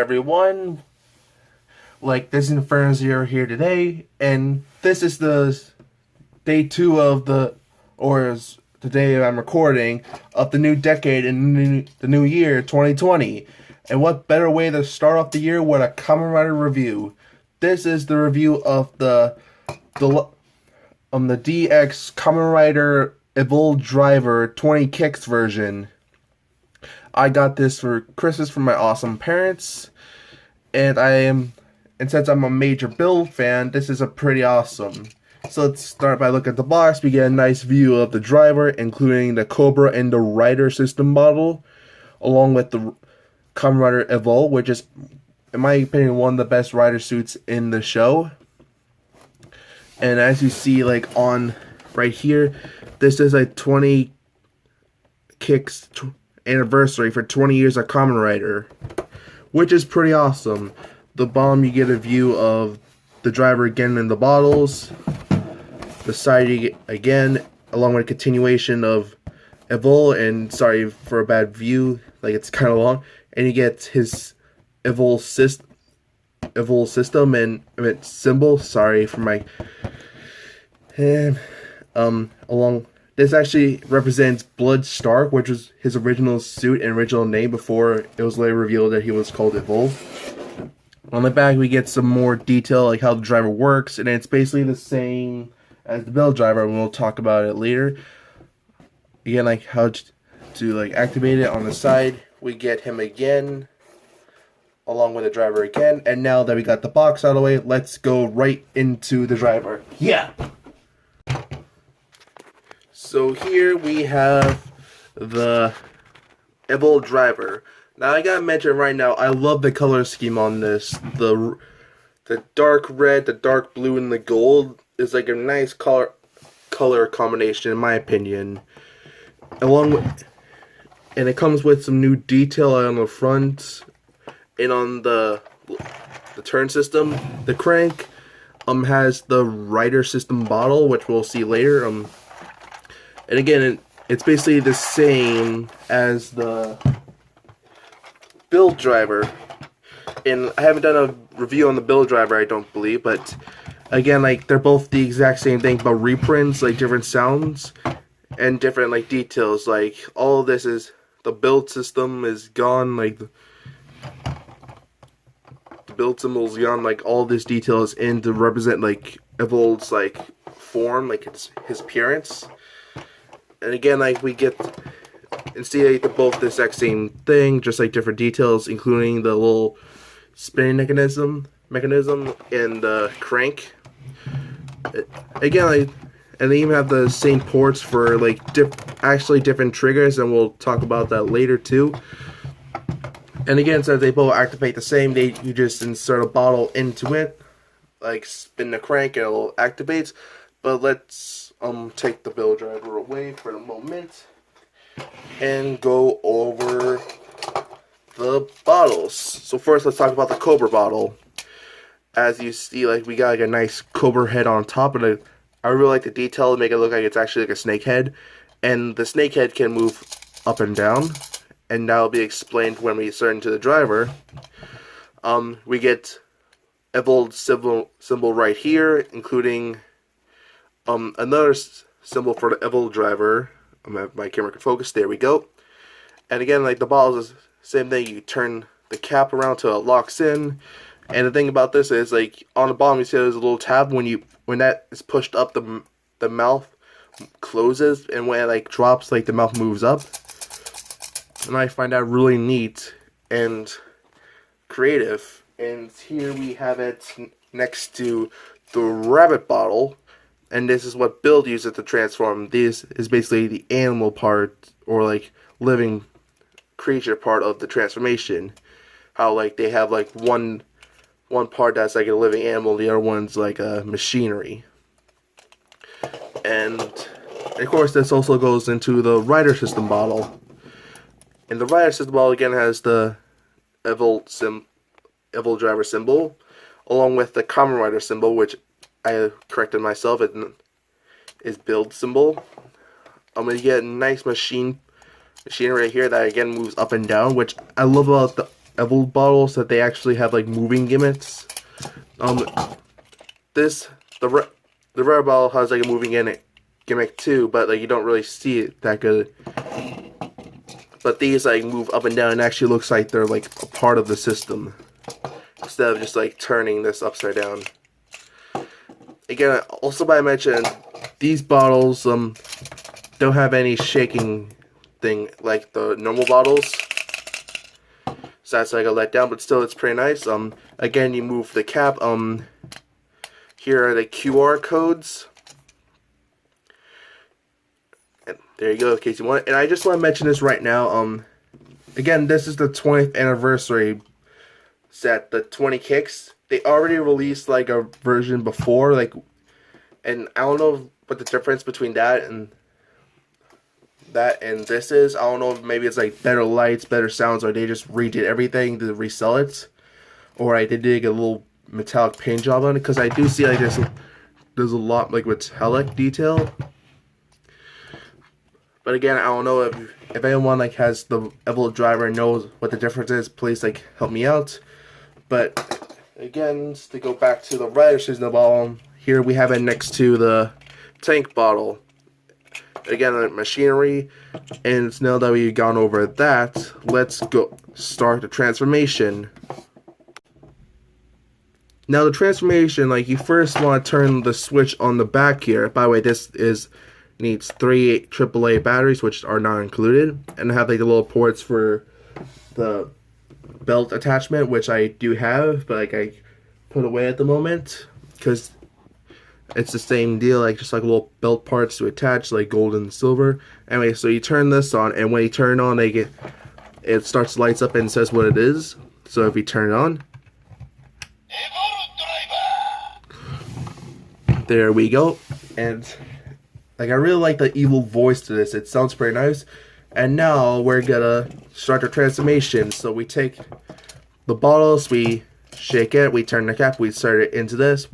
everyone. This is Inferno Zero here today, and this is the day 2 of the day I'm recording of the new decade in the new year 2020. And what better way to start off the year with a Kamen Rider review? This is the review of the DX Kamen Rider Evol Driver 20 Kicks version. I got this for Christmas from my awesome parents, and since I'm a major build fan, this is a pretty awesome. So let's start by looking at the box. We get a nice view of the driver, including the Cobra and the Rider system model, along with the Kamen Rider Evol, which is, in my opinion, one of the best rider suits in the show. And as you see, on right here, this is a 20 kicks anniversary for 20 years of Kamen Rider, which is pretty awesome. The bottom, you get a view of the driver again in the bottles. The side, you get again, along with a continuation of Evol, and sorry for a bad view, it's kind of long. And you get his Evol system and symbol. Sorry for my along. This actually represents Blood Stark, which was his original suit and original name before it was later revealed that he was called Evol. On the back, we get some more detail, how the driver works, and it's basically the same as the build driver, and we'll talk about it later. Again, how to activate it. On the side, we get him again, along with the driver again. And now that we got the box out of the way, let's go right into the driver. Yeah! So here we have the Evol driver. Now I gotta mention right now, I love the color scheme on this. The dark red, the dark blue, and the gold is a nice color combination in my opinion. And it comes with some new detail on the front and on the turn system. The crank has the Rider system bottle, which we'll see later. And again, it's basically the same as the build driver. And I haven't done a review on the build driver, I don't believe, but again, they're both the exact same thing, but reprints, different sounds and different details. All of this is, the build system is gone, the build symbol is gone, all this detail is in to represent Evol's form, his appearance. And again, we get, instead they're both the exact same thing, just different details, including the little spinning mechanism and the crank. Again, and they even have the same ports for actually different triggers, and we'll talk about that later too. And again, since they both activate the same, you just insert a bottle into it, spin the crank and it'll activate. But let's take the build driver away for a moment and go over the bottles. So first, let's talk about the Cobra bottle. As you see, we got a nice Cobra head on top, and I really like the detail to make it look like it's actually a snake head. And the snake head can move up and down, and that'll be explained when we start into the driver. We get Evol symbol right here, including another symbol for the Evol driver. My camera can focus. There we go. And again, the bottle is the same thing. You turn the cap around till it locks in. And the thing about this is, on the bottom, you see there's a little tab. When that is pushed up, the mouth closes, and when it drops, the mouth moves up. And I find that really neat and creative. And here we have it next to the rabbit bottle. And this is what Build uses to transform. This is basically the animal part, or living creature part of the transformation. How they have one part that's a living animal, the other one's a machinery. And of course, this also goes into the Rider system bottle. And the Rider system bottle again has the Evol driver symbol, along with the Kamen Rider symbol, which I corrected myself, it is Build symbol. I'm gonna get a nice machinery right here that again moves up and down, which I love about evol bottles that they actually have like moving gimmicks. This the rare bottle has like a moving gimmick too, but like you don't really see it that good. But these like move up and down and actually looks like they're like a part of the system instead of just like turning this upside down. Again, also by mention, these bottles don't have any shaking thing like the normal bottles. So that's like a letdown, but still it's pretty nice. Again, you move the cap. Here are the QR codes. And there you go, in case you want it. And I just want to mention this right now. Again, this is the 20th anniversary set, the 20 kicks. They already released like a version before, like, and I don't know what the difference between that and this is. I don't know if maybe it's like better lights, better sounds, or they just redid everything to resell it, or I did a little metallic paint job on it, because I do see like there's a lot like metallic detail. But again, I don't know if anyone like has the evol driver and knows what the difference is, please like help me out. But again, to go back to the rider seasonal bottle, here we have it next to the tank bottle. Again, the machinery, and now that we've gone over that, let's go start the transformation. Now the transformation, like you first want to turn the switch on the back here. By the way, this needs 3 AAA batteries, which are not included, and have like the little ports for the belt attachment, which I do have, but like I put away at the moment because it's the same deal, like just like little belt parts to attach, like gold and silver. Anyway, so you turn this on, and when you turn it on, it starts lights up and says what it is. So if you turn it on, there we go. And like I really like the evol voice to this. It sounds pretty nice. And now we're gonna start the transformation. So we take the bottles, we shake it, we turn the cap, we insert it into this.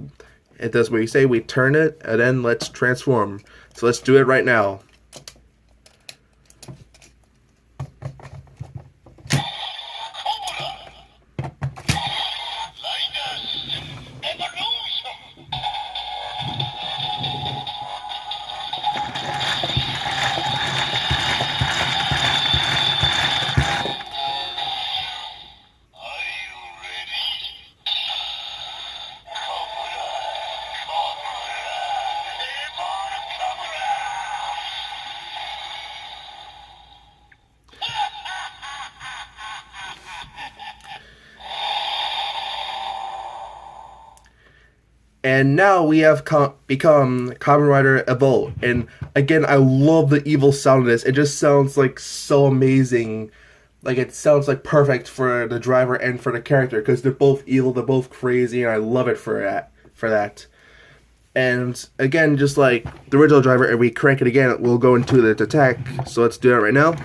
It does what you say, we turn it, and then let's transform. So let's do it right now. And now we have become Kamen Rider Evol. And again, I love the evil sound of this. It just sounds like so amazing. Like it sounds like perfect for the driver and for the character, because they're both evil, they're both crazy, and I love it for that. And again, just like the original driver, if we crank it again, we'll go into the attack. So let's do it right now.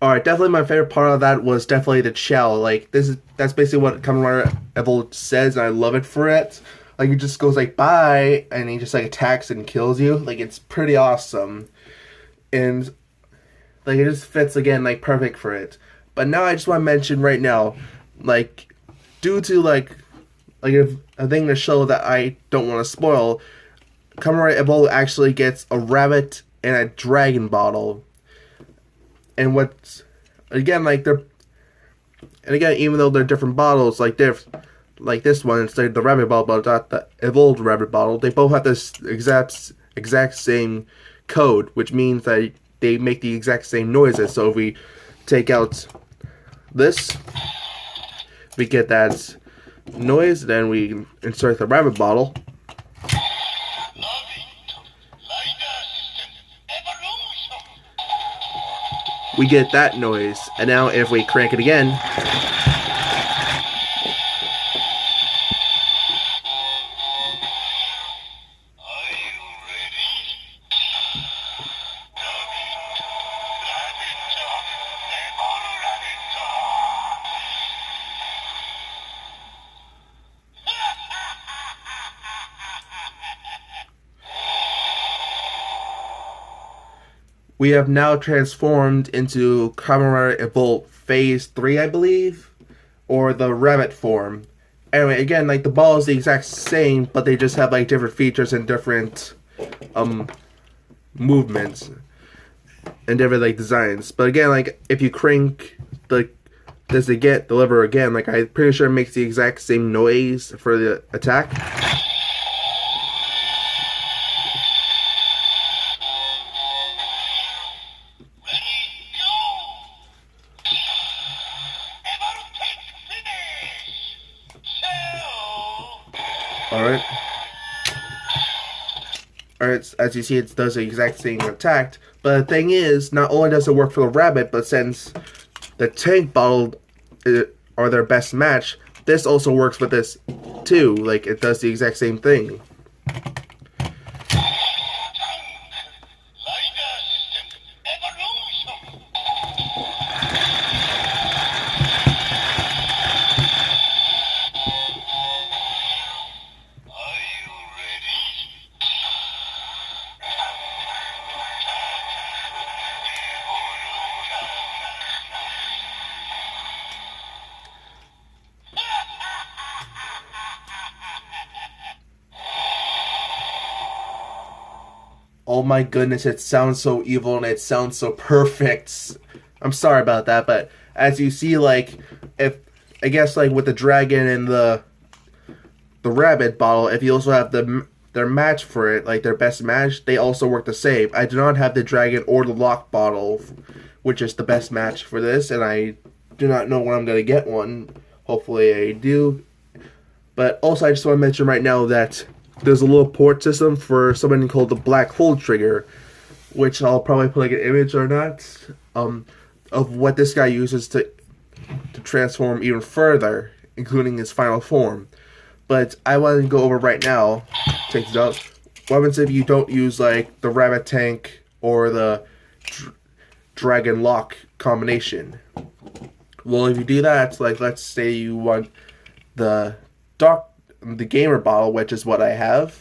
Alright, definitely my favorite part of that was definitely the Cíao. Like that's basically what Kamen Rider Evol says, and I love it for it. Like he just goes like bye, and he just like attacks and kills you. Like it's pretty awesome. And like it just fits again like perfect for it. But now I just want to mention right now, like due to like if a thing to show that I don't want to spoil, Kamen Rider Evol actually gets a rabbit and a dragon bottle. And what's again like even though they're different bottles, like this one, it's like the rabbit bottle, but not the evolved rabbit bottle. They both have this exact same code, which means that they make the exact same noises. So if we take out this, we get that noise. Then we insert the rabbit bottle. We get that noise, and now if we crank it again, we have now transformed into Kamen Rider Evol Phase 3, I believe, or the rabbit form. Anyway, again, like the ball is the exact same, but they just have like different features and different movements and different like designs. But again, like if you crank the lever again, like I'm pretty sure it makes the exact same noise for the attack. Alright. Alright, as you see, it does the exact same attack. But the thing is, not only does it work for the rabbit, but since the tank bottle are their best match, this also works with this too. Like, it does the exact same thing. Oh my goodness, it sounds so evil and it sounds so perfect. I'm sorry about that, but as you see, like, if I guess like with the dragon and the rabbit bottle, if you also have their match for it, like their best match, they also work the same. I do not have the dragon or the lock bottle, which is the best match for this, and I do not know when I'm gonna get one. Hopefully I do. But also I just want to mention right now that there's a little port system for something called the black hole trigger, which I'll probably put like an image or not, of what this guy uses to transform even further, including his final form. But I want to go over right now, check this out. What happens if you don't use like the rabbit tank or the dragon lock combination? Well, if you do that, like let's say you want the gamer bottle, which is what I have,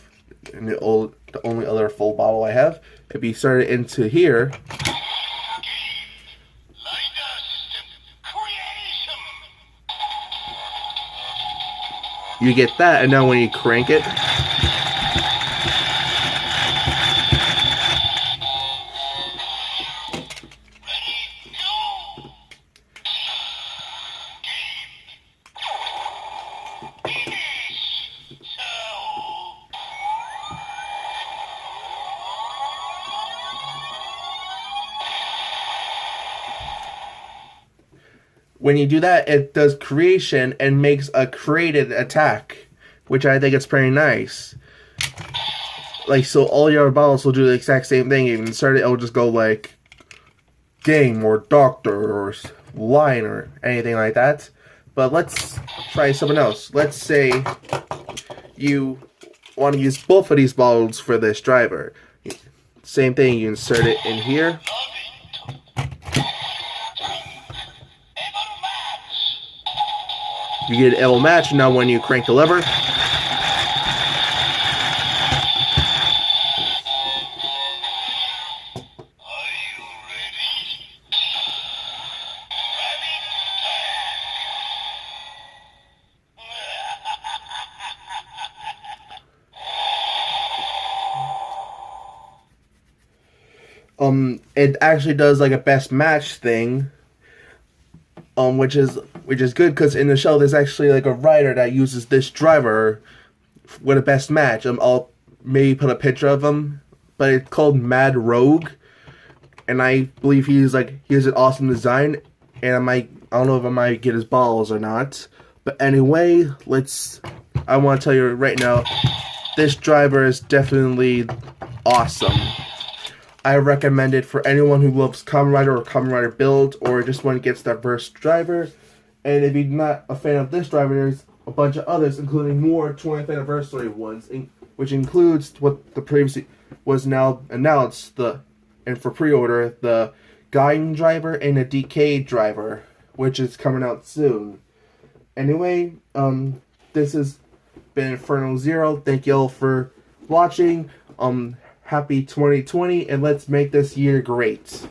and the only other full bottle I have. If you start it into here, you get that, and now when you crank it, when you do that, it does creation and makes a created attack, which I think is pretty nice. Like, so all your bottles will do the exact same thing. Even start it will just go like game or doctor or line or anything like that. But let's try something else. Let's say you want to use both of these bottles for this driver. Same thing, you insert it in here. You get an evil match. Now when you crank the lever, it actually does like a best match thing, which is good because in the show there's actually like a rider that uses this driver with a best match. I'll maybe put a picture of him, but it's called Mad Rogue, and I believe he has an awesome design, and I don't know if I might get his balls or not. But anyway, I want to tell you right now, this driver is definitely awesome. I recommend it for anyone who loves Kamen Rider or Kamen Rider build, or just one gets that burst driver. And if you're not a fan of this driver, there's a bunch of others, including more 20th anniversary ones, which includes what the previously was now announced, and for pre-order, the Gaiden driver and the DK driver, which is coming out soon. Anyway, this has been Inferno Zero. Thank you all for watching. happy 2020, and let's make this year great.